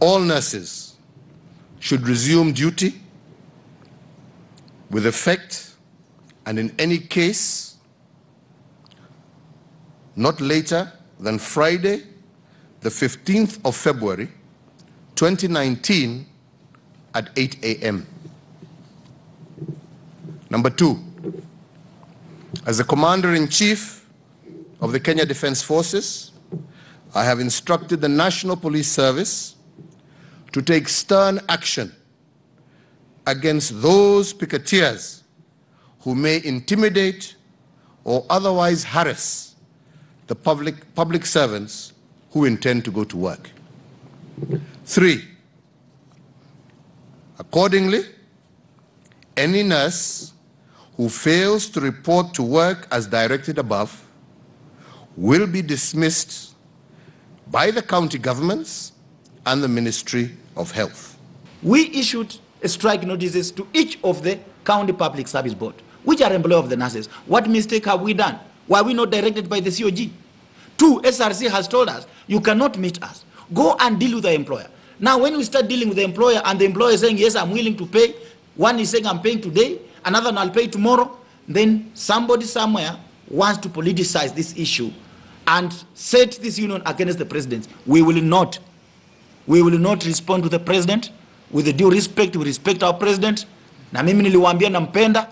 all nurses should resume duty with effect, and in any case, not later than Friday, the 15th of February, 2019 at 8 a.m. Number 2, as the Commander-in-Chief of the Kenya Defence Forces, I have instructed the National Police Service to take stern action against those picketeers who may intimidate or otherwise harass the public servants who intend to go to work. 3, accordingly, any nurse who fails to report to work as directed above will be dismissed by the county governments and the Ministry of Health. We issued strike notices to each of the county public service board, which are employees of the nurses. What mistake have we done? Why are we not directed by the COG? 2, SRC has told us, you cannot meet us. Go and deal with the employer. Now, when we start dealing with the employer and the employer is saying, yes, I'm willing to pay, one is saying, I'm paying today, another one, I'll pay tomorrow, then somebody somewhere wants to politicize this issue and set this union against the president. We will not respond to the president. With the due respect, we respect our president. Na mimi niliwaambia nampenda.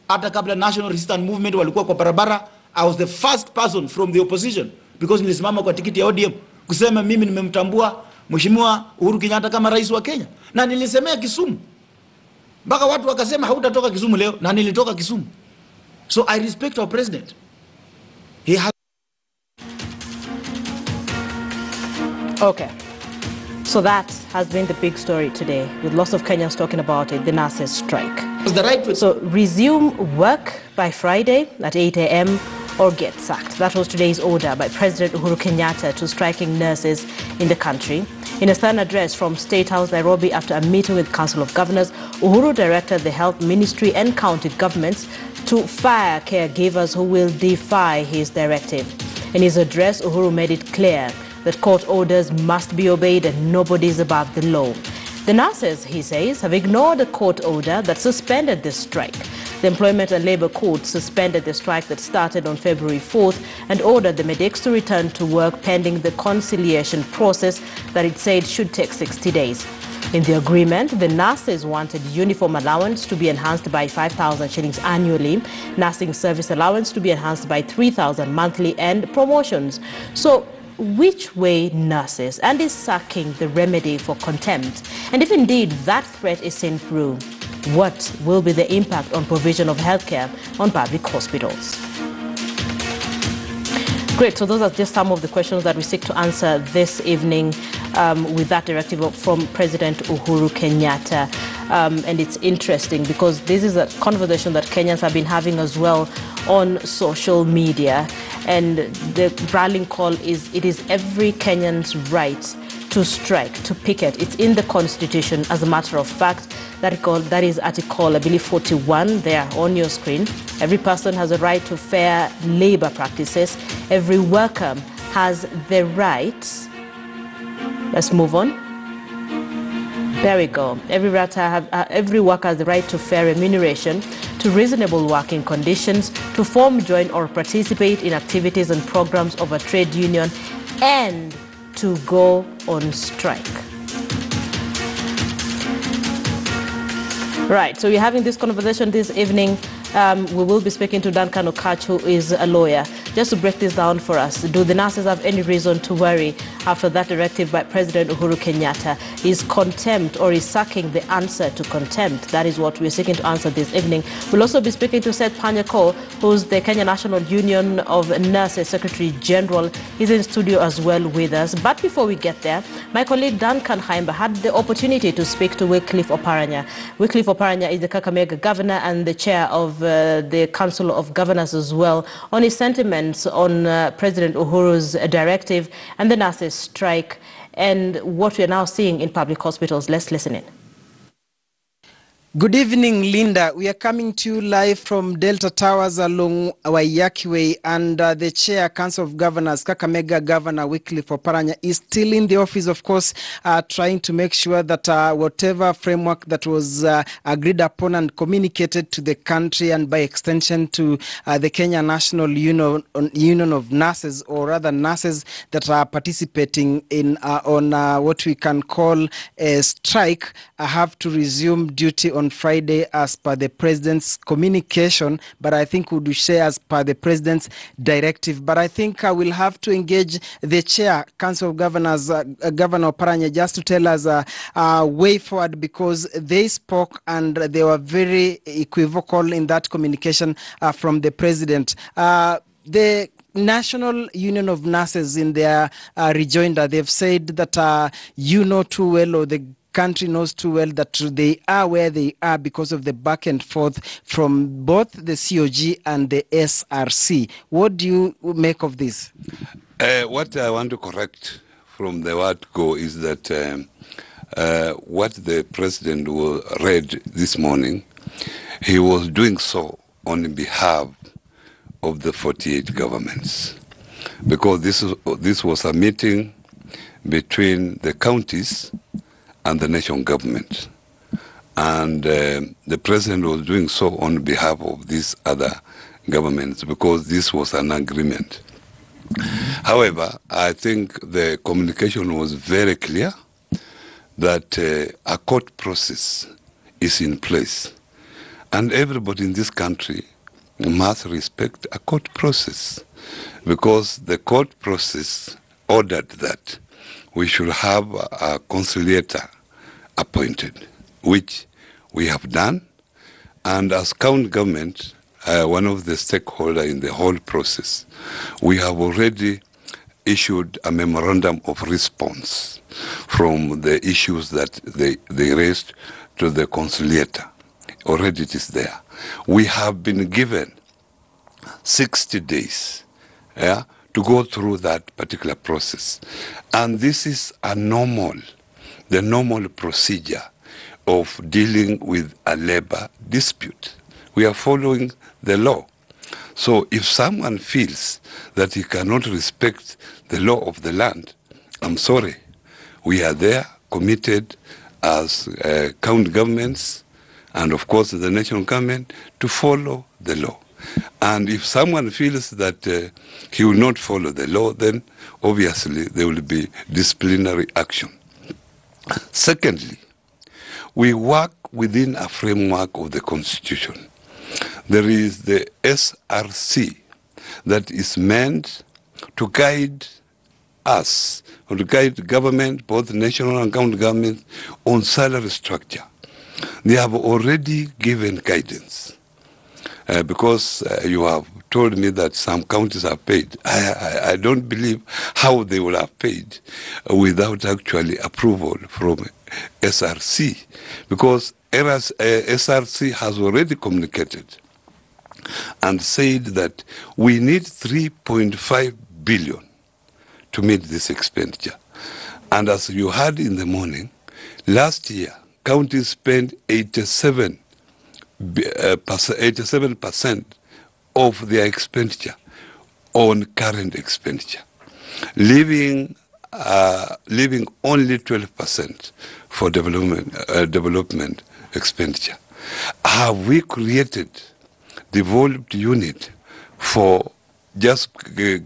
Hata kabla National Resistance Movement walikuwa kwa barabara, I was the first person from the opposition because nilisimama kwa tikiti ya ODM kusema mimi nimemtambua Mheshimiwa Uhuru Kenyatta kama rais wa Kenya. Na nilisemea Kisumu. Mpaka watu wakasema hautatoka Kisumu leo, na nilitoka Kisumu. So I respect our president. He has. Okay. So that has been the big story today, with lots of Kenyans talking about it, the nurses' strike. The right so resume work by Friday at 8 a.m. or get sacked. That was today's order by President Uhuru Kenyatta to striking nurses in the country. In a stern address from State House, Nairobi, after a meeting with Council of Governors, Uhuru directed the Health Ministry and county governments to fire caregivers who will defy his directive. In his address, Uhuru made it clear that court orders must be obeyed and nobody is above the law. The nurses, he says, have ignored a court order that suspended the strike. The Employment and Labour Court suspended the strike that started on February 4th and ordered the medics to return to work pending the conciliation process that it said should take 60 days. In the agreement, the nurses wanted uniform allowance to be enhanced by 5,000 shillings annually, nursing service allowance to be enhanced by 3,000 monthly, and promotions. So, which way nurses, and is sacking the remedy for contempt? And if indeed that threat is seen through, what will be the impact on provision of healthcare on public hospitals? Great, so those are just some of the questions that we seek to answer this evening with that directive from President Uhuru Kenyatta. And it's interesting because this is a conversation that Kenyans have been having as well on social media. And the rallying call is, it is every Kenyan's right to strike, to picket. It's in the Constitution, as a matter of fact. That is Article, I believe, 41 there on your screen. Every person has a right to fair labor practices. Every worker has the right. Let's move on. There we go. Every worker has the right to fair remuneration, to reasonable working conditions, to form, join, or participate in activities and programs of a trade union, and to go on strike. Right, so we're having this conversation this evening. We will be speaking to Duncan Okach, who is a lawyer. Just to break this down for us, do the nurses have any reason to worry after that directive by President Uhuru Kenyatta? Is contempt, or is sacking, the answer to contempt? That is what we're seeking to answer this evening. We'll also be speaking to Seth Panyako, who's the Kenya National Union of Nurses Secretary General. He's in studio as well with us. But before we get there, my colleague Duncan Haimba had the opportunity to speak to Wycliffe Oparanya. Wycliffe Oparanya is the Kakamega governor and the chair of the Council of Governors as well, on his sentiments on President Uhuru's directive and the nurses' strike and what we are now seeing in public hospitals. Let's listen in. Good evening, Linda. We are coming to you live from Delta Towers along Waiyaki Way, and the Chair, Council of Governors, Kakamega Governor Wycliffe Oparanya, is still in the office, of course, trying to make sure that whatever framework that was agreed upon and communicated to the country and by extension to the Kenya National Union of Nurses, or rather nurses that are participating in on what we can call a strike, have to resume duty on Friday as per the President's communication, but I think we would share as per the President's directive. But I think I will have to engage the Chair, Council of Governors, Governor Oparanya, just to tell us a way forward, because they spoke and they were very equivocal in that communication from the President. The National Union of Nurses, in their rejoinder, they've said that you know too well, or the country knows too well, that they are where they are because of the back and forth from both the COG and the SRC. What do you make of this? What I want to correct from the word go is that what the President read this morning, he was doing so on behalf of the 48 governments, because this was a meeting between the counties and the national government, and the President was doing so on behalf of these other governments because this was an agreement. However, I think the communication was very clear that a court process is in place, and everybody in this country must respect a court process, because the court process ordered that we should have a conciliator appointed, which we have done. And as county government, one of the stakeholders in the whole process, we have already issued a memorandum of response from the issues that they raised to the conciliator. Already it is there. We have been given 60 days to go through that particular process. And this is the normal procedure of dealing with a labor dispute. We are following the law. So if someone feels that he cannot respect the law of the land, I'm sorry. We are there, committed as county governments and of course the national government, to follow the law. And if someone feels that he will not follow the law, then obviously there will be disciplinary action. Secondly, we work within a framework of the Constitution. There is the SRC that is meant to guide us, or to guide government, both national and county government, on salary structure. They have already given guidance. Because you have told me that some counties are paid. I don't believe how they will have paid without actually approval from SRC, because SRC has already communicated and said that we need 3.5 billion to meet this expenditure. And as you heard in the morning, last year, counties spent 87% of their expenditure on current expenditure, leaving only 12% for development expenditure. Have we created devolved unit for just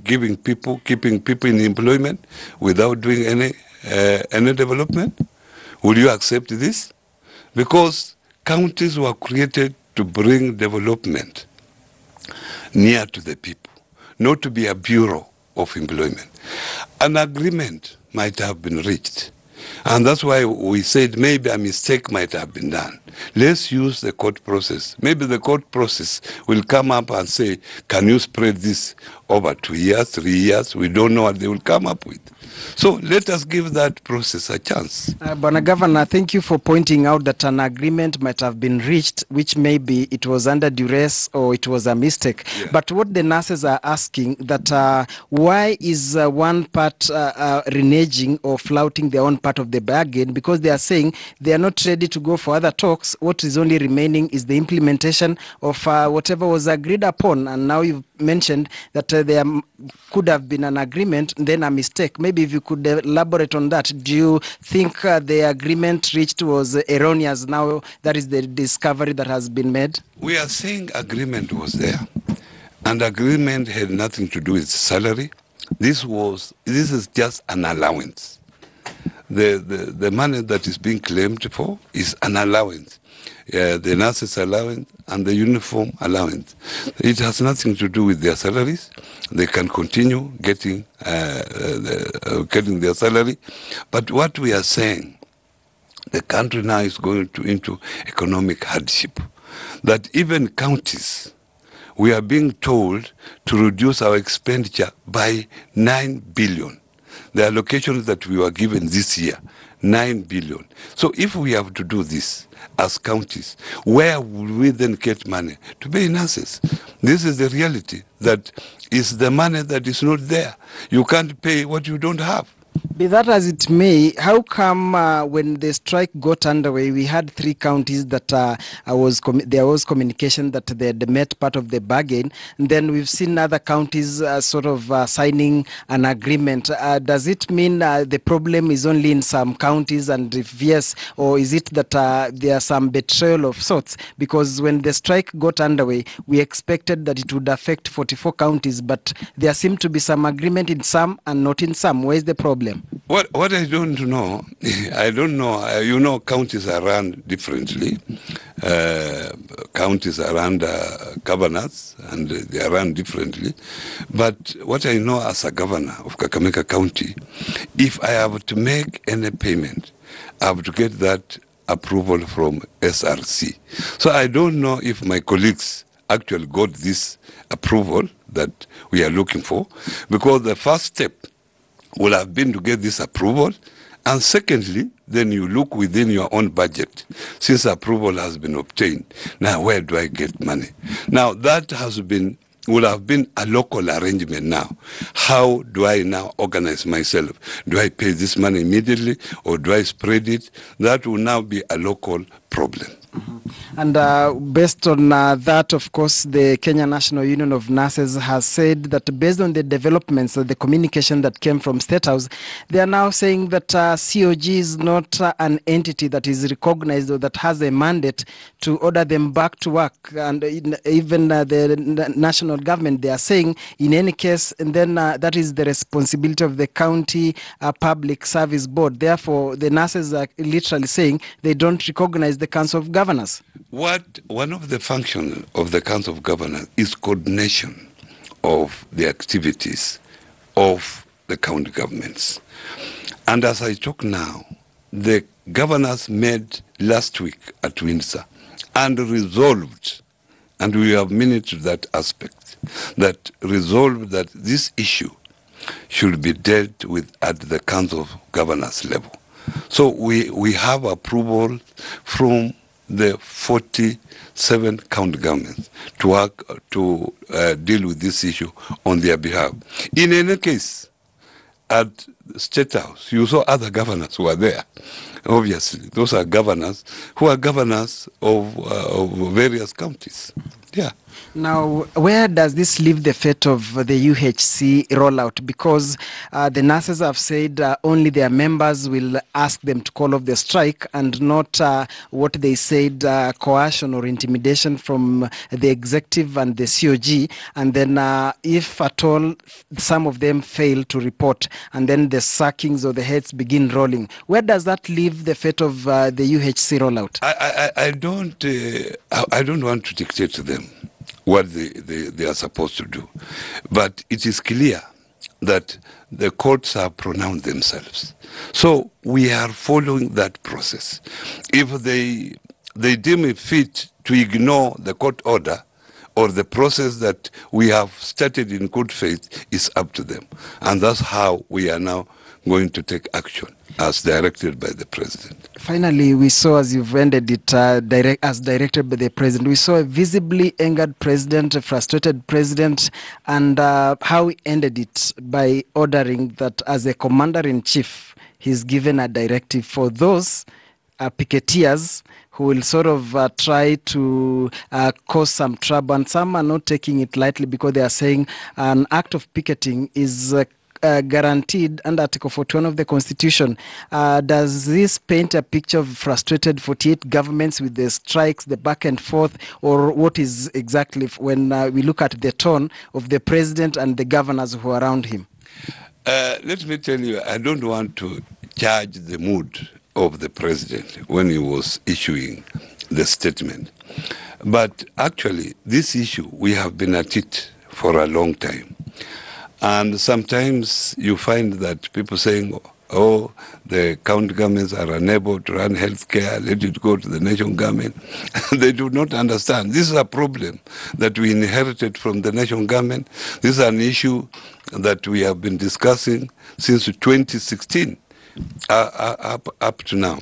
keeping people in employment without doing any development? Will you accept this? Because counties were created to bring development near to the people, not to be a bureau of employment. An agreement might have been reached, and that's why we said maybe a mistake might have been done. Let's use the court process. Maybe the court process will come up and say, can you spread this over 2 years, 3 years? We don't know what they will come up with. So let us give that process a chance. Bwana Governor, thank you for pointing out that an agreement might have been reached, which maybe it was under duress or it was a mistake. Yeah. But what the nurses are asking that why is one part reneging or flouting their own part of the bargain? Because they are saying they are not ready to go for other talks. What is only remaining is the implementation of whatever was agreed upon. And now you've mentioned that there could have been an agreement, then a mistake. Maybe if you could elaborate on that. Do you think the agreement reached was erroneous? Now that is the discovery that has been made? We are saying agreement was there, and agreement had nothing to do with salary. This is just an allowance. The money that is being claimed for is an allowance. The nurses allowance and the uniform allowance. It has nothing to do with their salaries. They can continue getting their salary. But what we are saying, the country now is going into economic hardship. That even counties, we are being told to reduce our expenditure by 9 billion. The allocations that we were given this year, 9 billion. So if we have to do this as counties, where will we then get money to pay nurses? This is the reality. That is the money that is not there. You can't pay what you don't have. Be that as it may, how come when the strike got underway, we had 3 counties that there was communication that they had met part of the bargain, and then we've seen other counties signing an agreement. Does it mean the problem is only in some counties, and if yes, or is it that there are some betrayal of sorts? Because when the strike got underway, we expected that it would affect 44 counties, but there seemed to be some agreement in some and not in some. Where is the problem? What I don't know, I don't know, counties are run differently. Counties are under governors and they are run differently. But what I know as a governor of Kakamega County, if I have to make any payment, I have to get that approval from SRC. So I don't know if my colleagues actually got this approval that we are looking for, because the first step will have been to get this approval, and secondly, then you look within your own budget. Since approval has been obtained, now where do I get money? Now that will have been a local arrangement now. How do I now organize myself? Do I pay this money immediately or do I spread it? That will now be a local problem. And based on that, of course, the Kenya National Union of Nurses has said that based on the developments, the communication that came from State House, they are now saying that COG is not an entity that is recognized or that has a mandate to order them back to work. And even the national government, they are saying in any case, and then that is the responsibility of the county public service board. Therefore, the nurses are literally saying they don't recognize the Council of Governors. One of the functions of the Council of Governors is coordination of the activities of the county governments. And as I talk now, the governors met last week at Windsor and resolved, and we have minutes to that aspect, that resolved that this issue should be dealt with at the Council of Governors level. So we have approval from the 47 county governments to work to deal with this issue on their behalf. In any case, at State House, you saw other governors who are there. Obviously, those are governors who are governors of various counties. Yeah. Now, where does this leave the fate of the UHC rollout? Because the nurses have said only their members will ask them to call off the strike, and not what they said, coercion or intimidation from the executive and the COG. And then if at all some of them fail to report, and then the sackings or the heads begin rolling, where does that leave the fate of the UHC rollout? I don't want to dictate to them what they are supposed to do. But it is clear that the courts have pronounced themselves. So we are following that process. If they deem it fit to ignore the court order or the process that we have started in good faith, is up to them. And that's how we are now going to take action as directed by the president. Finally, we saw, as you've ended it, as directed by the president, we saw a visibly angered president, a frustrated president, and how he ended it by ordering that as a commander-in-chief, he's given a directive for those picketeers who will sort of try to cause some trouble. And some are not taking it lightly because they are saying an act of picketing is guaranteed under Article 41 of the Constitution. Does this paint a picture of frustrated 48 governments with the strikes, the back and forth, or what is exactly when we look at the tone of the president and the governors who are around him? Let me tell you, I don't want to judge the mood of the president when he was issuing the statement. But actually, this issue, we have been at it for a long time. And sometimes you find that people saying, oh, the county governments are unable to run health care, let it go to the national government. They do not understand. This is a problem that we inherited from the national government. This is an issue that we have been discussing since 2016 up to now.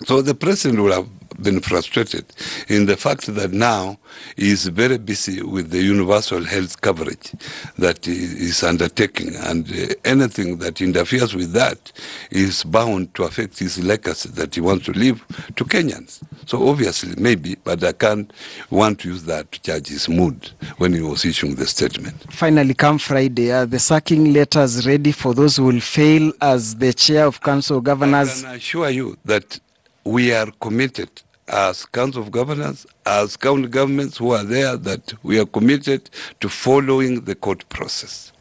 So the president will have been frustrated in the fact that now he is very busy with the universal health coverage that he is undertaking, and anything that interferes with that is bound to affect his legacy that he wants to leave to Kenyans. So obviously, maybe, but I can't want to use that to judge his mood when he was issuing the statement. Finally, come Friday, are the sacking letters ready for those who will fail as the chair of Council of Governors? I can assure you that we are committed as Council of Governors, as county governments who are there, that we are committed to following the court process.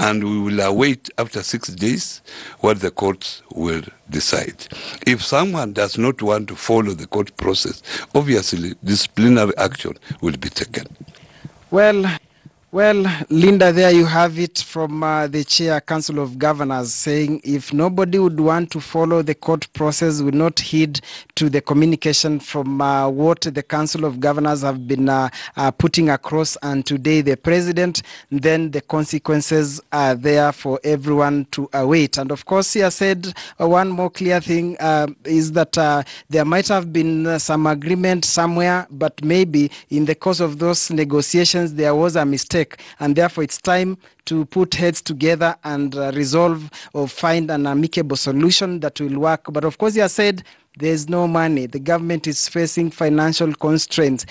And we will await after 6 days what the courts will decide. If someone does not want to follow the court process, obviously disciplinary action will be taken. Well, Linda, there you have it from the Chair Council of Governors saying if nobody would want to follow the court process, would not heed to the communication from what the Council of Governors have been putting across, and today the President, then the consequences are there for everyone to await. And of course, he has said one more clear thing is that there might have been some agreement somewhere, but maybe in the course of those negotiations, there was a mistake. And therefore, it's time to put heads together and resolve or find an amicable solution that will work. But of course, he has said there's no money. The government is facing financial constraints.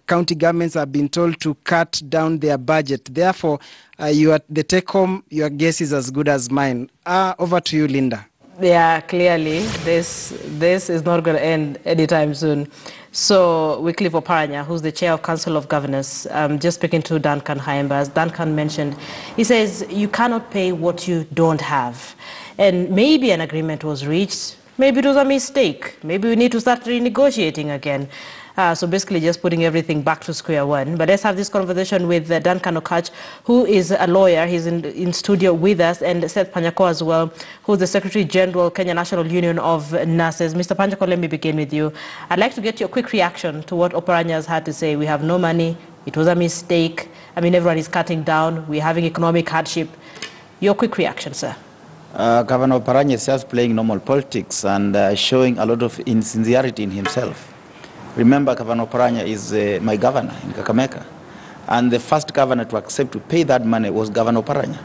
County governments have been told to cut down their budget. Therefore, the take-home, your guess is as good as mine. Over to you, Linda. Yeah, clearly, this is not going to end anytime soon. So, Wycliffe Oparanya, who's the chair of Council of Governors, just speaking to Duncan Haimba, as Duncan mentioned, he says you cannot pay what you don't have. And maybe an agreement was reached, maybe it was a mistake, maybe we need to start renegotiating again. So basically just putting everything back to square one. But let's have this conversation with Duncan Okach, who is a lawyer. He's in studio with us, and Seth Panyako as well, who's the Secretary General, Kenya National Union of Nurses. Mr. Panyako, let me begin with you. I'd like to get your quick reaction to what Oparanya has had to say. We have no money. It was a mistake. I mean, everyone is cutting down. We're having economic hardship. Your quick reaction, sir. Governor Oparanya is just playing normal politics and showing a lot of insincerity in himself. Remember, Governor Oparanya is my governor in Kakamega, and the first governor to accept to pay that money was Governor Oparanya.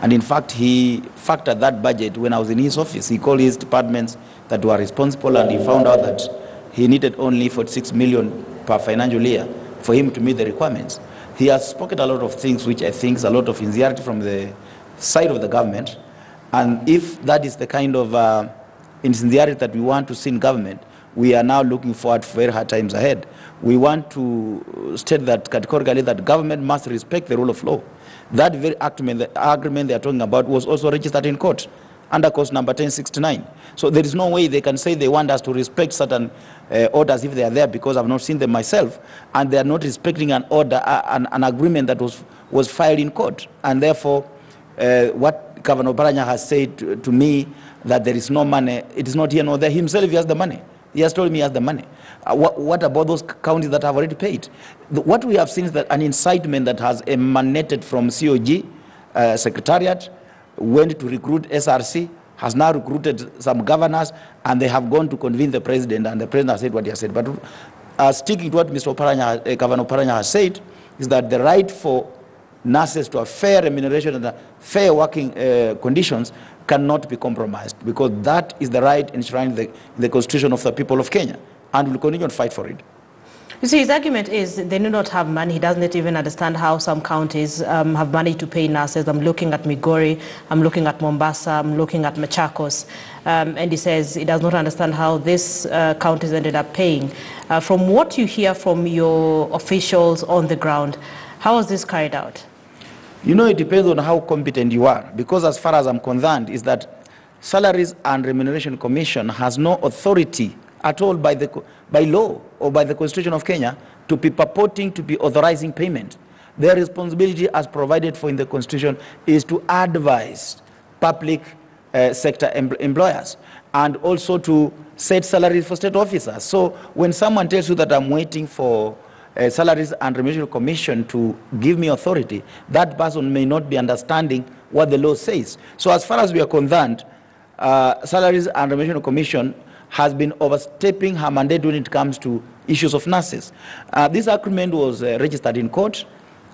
And in fact, he factored that budget when I was in his office. He called his departments that were responsible, and he found out that he needed only 46 million per financial year for him to meet the requirements. He has spoken a lot of things which I think is a lot of insincerity from the side of the government. And if that is the kind of insincerity that we want to see in government, we are now looking forward to very hard times ahead. We want to state that categorically that government must respect the rule of law. That very agreement they are talking about was also registered in court under clause number 1069. So there is no way they can say they want us to respect certain orders if they are there, because I've not seen them myself, and they are not respecting an order, an agreement that was filed in court. And therefore, what Governor Oparanya has said to me, that there is no money, it is not here nor there. Himself, he has the money. He has told me he has the money. What about those counties that have already paid? What we have seen is that an incitement that has emanated from COG Secretariat went to recruit SRC, has now recruited some governors, and they have gone to convene the president, and the president has said what he has said. But sticking to what Governor Oparanya has said, is that the right for nurses to have fair remuneration and fair working conditions cannot be compromised, because that is the right enshrined in the Constitution of the people of Kenya, and will continue to fight for it. You see, his argument is they do not have money. He doesn't even understand how some counties have money to pay nurses. I'm looking at Migori, I'm looking at Mombasa, I'm looking at Machakos. And he says he does not understand how these counties ended up paying. From what you hear from your officials on the ground, how is this carried out? You know, it depends on how competent you are, because as far as I'm concerned, is that Salaries and Remuneration Commission has no authority at all by law or by the Constitution of Kenya to be purporting to be authorizing payment. Their responsibility, as provided for in the Constitution, is to advise public sector employers and also to set salaries for state officers. So when someone tells you that I'm waiting for Salaries and Remuneration Commission to give me authority, that person may not be understanding what the law says. So as far as we are concerned, Salaries and Remuneration Commission has been overstepping her mandate when it comes to issues of nurses. This agreement was registered in court,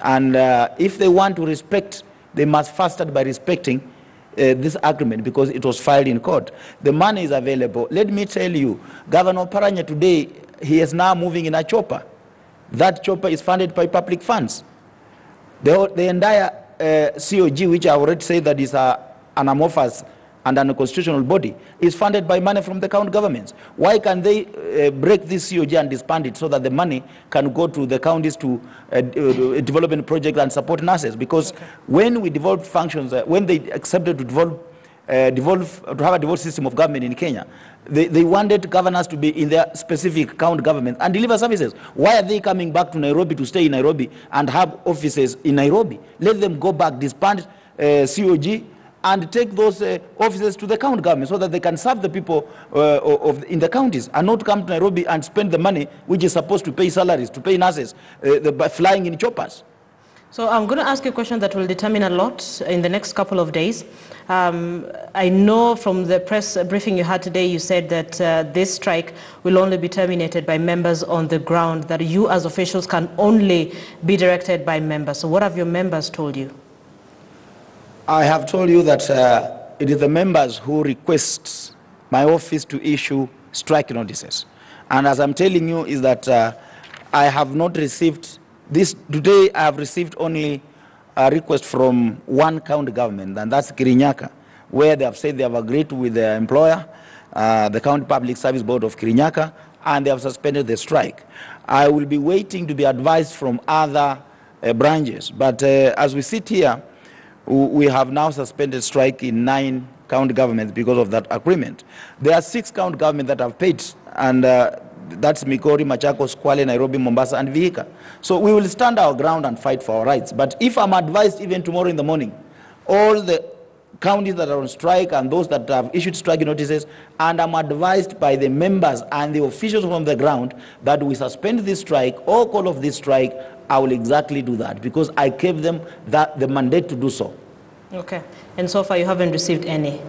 and if they want to respect, they must first start by respecting this agreement, because it was filed in court. The money is available. Let me tell you, Governor Oparanya today, he is now moving in a chopper. That chopper is funded by public funds. The entire COG, which I already said that is an amorphous and an unconstitutional body, is funded by money from the county governments. Why can they break this COG and disband it so that the money can go to the counties to development projects and support nurses? Because when we developed functions, when they accepted to have a devolved system of government in Kenya, they wanted governors to be in their specific county government and deliver services. Why are they coming back to Nairobi to stay in Nairobi and have offices in Nairobi? Let them go back, disband COG, and take those offices to the county government so that they can serve the people in the counties, and not come to Nairobi and spend the money which is supposed to pay salaries, to pay nurses, by flying in choppers. So I'm going to ask you a question that will determine a lot in the next couple of days. I know from the press briefing you had today, you said that this strike will only be terminated by members on the ground, that you as officials can only be directed by members. So what have your members told you? I have told you that it is the members who request my office to issue strike notices. And as I'm telling you, is that I have not received this. Today I have received only a request from one county government, and that's Kirinyaga, where they have said they have agreed with their employer, the County Public Service Board of Kirinyaga, and they have suspended the strike. I will be waiting to be advised from other branches. But as we sit here, we have now suspended strike in 9 county governments because of that agreement. There are 6 county governments that have paid, and that's Migori, Machakos, Kwale, Nairobi, Mombasa, and Vihiga. So we will stand our ground and fight for our rights. But if I'm advised even tomorrow in the morning, all the counties that are on strike and those that have issued strike notices, and I'm advised by the members and the officials from the ground that we suspend this strike or call off this strike, I will exactly do that, because I gave them the mandate to do so. Okay. And so far you haven't received any?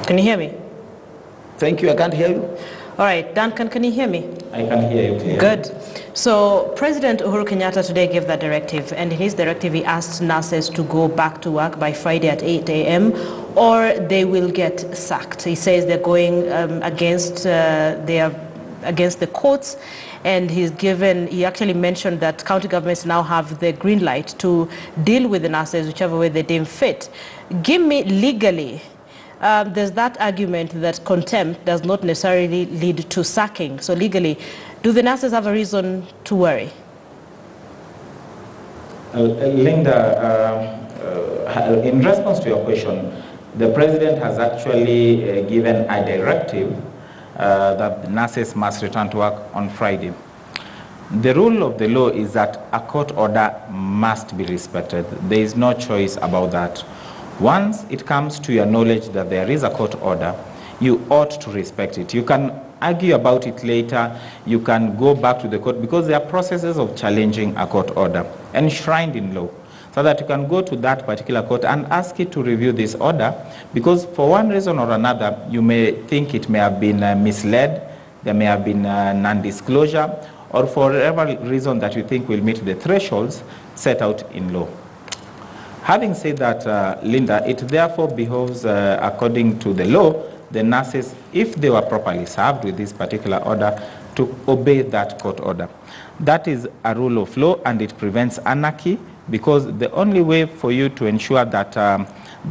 Can you hear me? Thank you. I can't hear you. All right. Duncan, can you hear me? I can hear you clearly. Good. So President Uhuru Kenyatta today gave that directive, and in his directive he asked nurses to go back to work by Friday at 8 a.m. or they will get sacked. He says they're going against the courts, and he actually mentioned that county governments now have the green light to deal with the nurses whichever way they deem fit. Give me legally, there's that argument that contempt does not necessarily lead to sacking. So legally, do the nurses have a reason to worry? Linda, in response to your question, the president has actually given a directive that the nurses must return to work on Friday. The rule of the law is that a court order must be respected. There is no choice about that. Once it comes to your knowledge that there is a court order, you ought to respect it. You can argue about it later. You can go back to the court, because there are processes of challenging a court order enshrined in law. so that you can go to that particular court and ask it to review this order, because for one reason or another, you may think it may have been misled, there may have been non-disclosure, or for whatever reason that you think will meet the thresholds set out in law. Having said that, Linda, it therefore behoves, according to the law, the nurses, if they were properly served with this particular order, to obey that court order. That is a rule of law, and it prevents anarchy, because the only way for you to ensure that,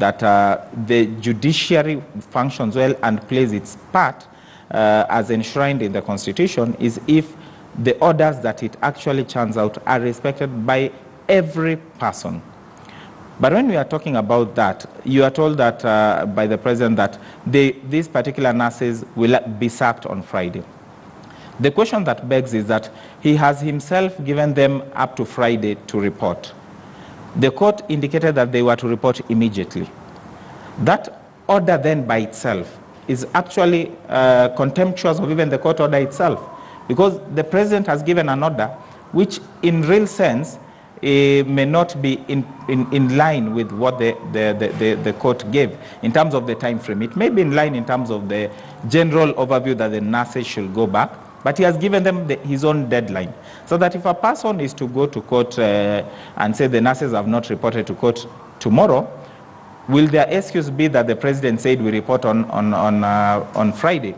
the judiciary functions well and plays its part as enshrined in the Constitution is if the orders that it actually churns out are respected by every person. But when we are talking about that, you are told that by the President that these particular nurses will be sacked on Friday. The question that begs is that he has himself given them up to Friday to report. The court indicated that they were to report immediately. That order then by itself is actually contemptuous of even the court order itself, because the President has given an order which in real sense may not be in line with what the court gave in terms of the time frame. It may be in line in terms of the general overview that the nurses should go back, but he has given them his own deadline. So that if a person is to go to court and say the nurses have not reported to court tomorrow, will their excuse be that the President said we report on Friday?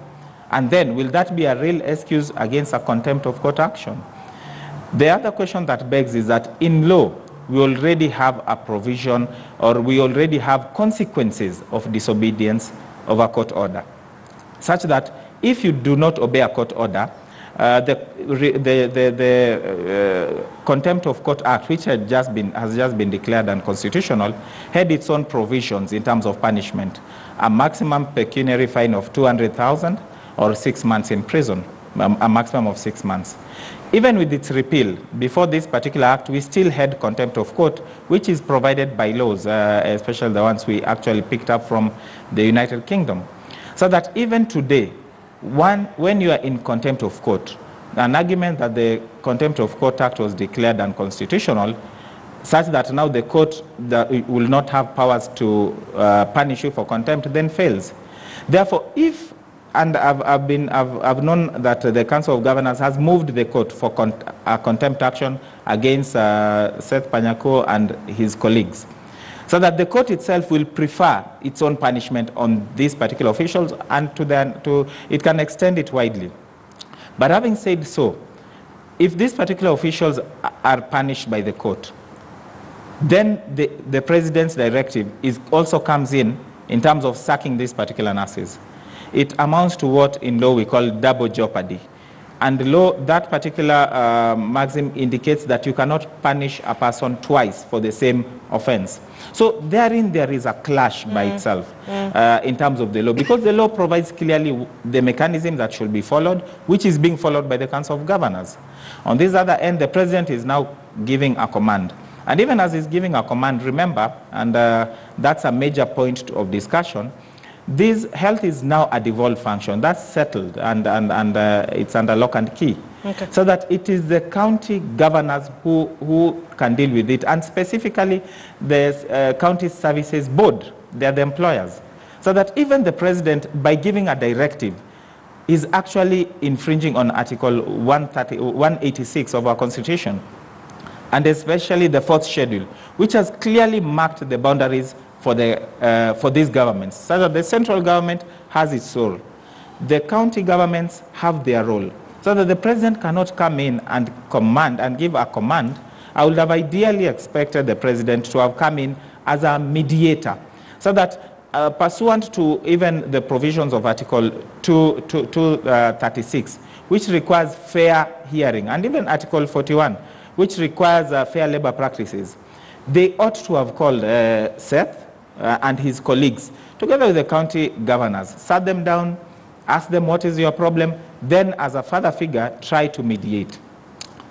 And then will that be a real excuse against a contempt of court action? The other question that begs is that in law, we already have a provision, or we already have consequences of disobedience of a court order, such that if you do not obey a court order, the Contempt of Court Act, which has just been declared unconstitutional, had its own provisions in terms of punishment, a maximum pecuniary fine of 200,000 or 6 months in prison, a maximum of 6 months. Even with its repeal, before this particular act, we still had contempt of court, which is provided by laws, especially the ones we actually picked up from the United Kingdom. So that even today, when you are in contempt of court, an argument that the Contempt of Court Act was declared unconstitutional, such that now the court will not have powers to punish you for contempt, then fails. Therefore, if, and I've known that the Council of Governors has moved the court for contempt action against Seth Panyako and his colleagues, so that the court itself will prefer its own punishment on these particular officials, and it can extend it widely. But having said so, if these particular officials are punished by the court, then the President's directive also comes in terms of sacking these particular nurses. It amounts to what in law we call double jeopardy. And the law, that particular maxim indicates that you cannot punish a person twice for the same offense. So therein there is a clash by itself in terms of the law, because the law provides clearly the mechanism that should be followed, which is being followed by the Council of Governors. On this other end, the President is now giving a command. And even as he's giving a command, remember, and that's a major point of discussion, health is now a devolved function. That's settled, and it's under lock and key. Okay. So that it is the county governors who can deal with it, and specifically the County Services Board, they're the employers. So that even the President, by giving a directive, is actually infringing on Article 186 of our Constitution, and especially the 4th schedule, which has clearly marked the boundaries for these governments, so that the central government has its role. The county governments have their role, so that the President cannot come in and command and give a command. I would have ideally expected the President to have come in as a mediator, so that pursuant to even the provisions of Article 236, which requires fair hearing, and even Article 41, which requires fair labor practices, they ought to have called Seth and his colleagues, together with the county governors, sat them down, asked them what is your problem, then as a father figure, try to mediate.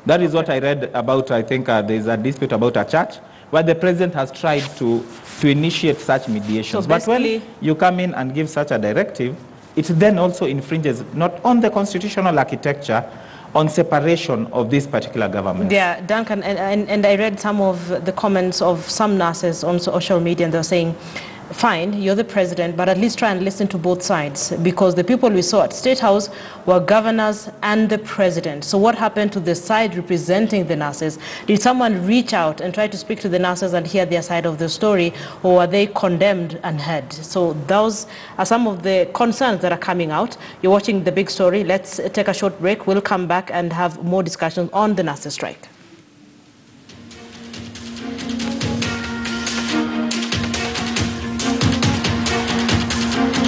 That is what I read about. I think there's a dispute about a church where the President has tried to initiate such mediations. So but when you come in and give such a directive, it then also infringes not on the constitutional architecture on separation of this particular government. Yeah, Duncan, and I read some of the comments of some nurses on social media, and they're saying, fine, you're the president, but at least try and listen to both sides, because the people we saw at State House were governors and the president. So what happened to the side representing the nurses? Did someone reach out and try to speak to the nurses and hear their side of the story, or were they condemned and heard? So those are some of the concerns that are coming out. You're watching The Big Story. Let's take a short break. We'll come back and have more discussions on the nurses' strike.